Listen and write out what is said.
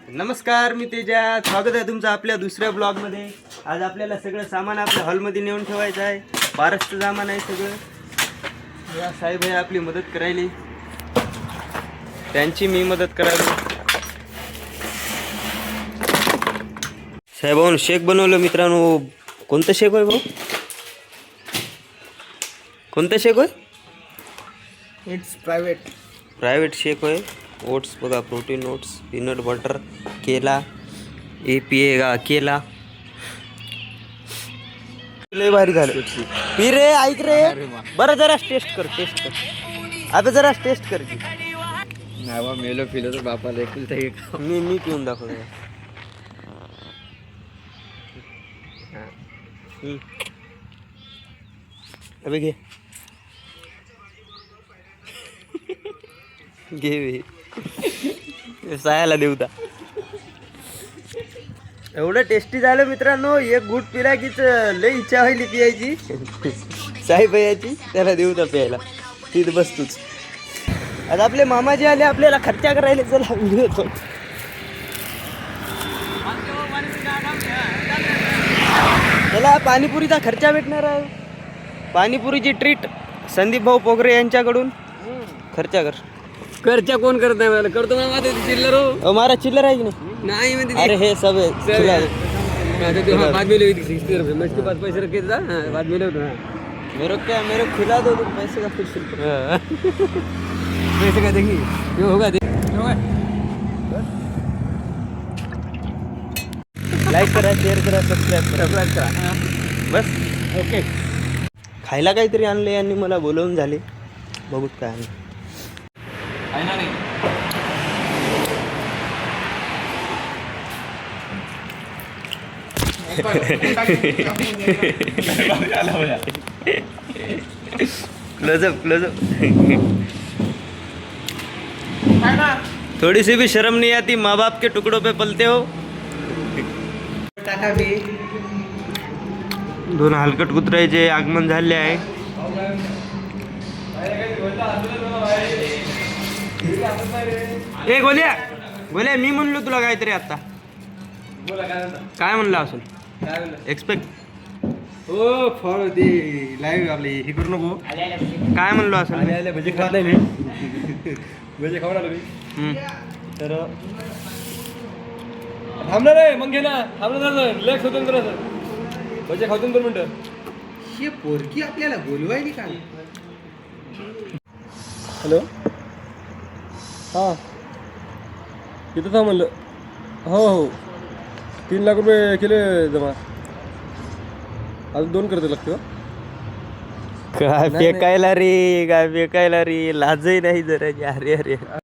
नमस्कार, मी तेजा. स्वागत आहे तुमचं आपल्या दुसऱ्या ब्लॉगमध्ये. आज आपल्याला सगळं सामान आपल्या हॉलमध्ये नेऊन ठेवायचं आहे. बारसचं सामान आहे सगळं. या साहेब आहे आपली मदत करायली, त्यांची मी मदत करायला. साहेबांनी शेक बनवलं मित्रांनो. कोणतं शेक होय भाऊ? कोणतं शेक होय? इट्स प्रायव्हेट शेक होय. ओट्स बघा, प्रोटीन ओट्स, पीनट बटर, केला, APA केला. लय भारी झालं. पी रे, ऐक रे, बरं जरा टेस्ट कर. आता जरा टेस्ट कर की. नावा मेलो पिलो तर बापाला एकूण मी पिऊन दाखवतो. अबे घे सायाला देऊता. एवढं टेस्टी झालं मित्रांनो. एक गुट पिला कीच लय इच्छा व्हायली पियायची. साई भैयाची त्याला देऊता प्यायला. तिथं बसतोच. आता आपले मामाजी आले आपल्याला खर्चा करायला. चला व्हिडिओ तो. चला पाणीपुरीचा खर्चा भेटणार आहे. पाणीपुरीची ट्रीट संदीप भाऊ पोगरे यांच्याकडून. खर्चा कर. खर्चा कोण करत नाही मला करतो मला चिल्लर हो. हमारा चिल्लर आहे की नाही म्हणते अरे हे सब बाद में 60 रुपये मैं इसके पास पैसे रखे था बाद में मेरे खिला दो तुम पैसे का फिर पैसे का देंगे जो होगा लाईक करा, शेअर करा, सबस्क्राईब करा. बस ओके. खायला काहीतरी आणले यांनी, मला बोलवून झाले. बघूत काय आणलं. क्लोजअप. थोड़ी सी भी शर्म नहीं आती, माँ बाप के टुकड़ों पे पलते हो. दोन हलकट कुत्र्याचे आगमन झाले आहे. ए गोल्या मी म्हणलो तुला काहीतरी आता. काय म्हणलं असून एक्सपेक्ट हो फॉलो ते लाईव्ह आपली हे करू नको. काय म्हणलो असं? भजे खात नाही मी. भजे खाऊन आलो मी. तर थांबणार आहे मग घे ना. थांबणार लेख स्वतंत्र भजे खाऊन 2 मिनिटं. हे पोरकी आपल्याला बोलवायली का? हॅलो हां किती था म्हणलं. हो 3 लाख रुपये केले जमा. अजून 2 करते लागते. काय फेकायला रे, लाजही नाही जरा. अरे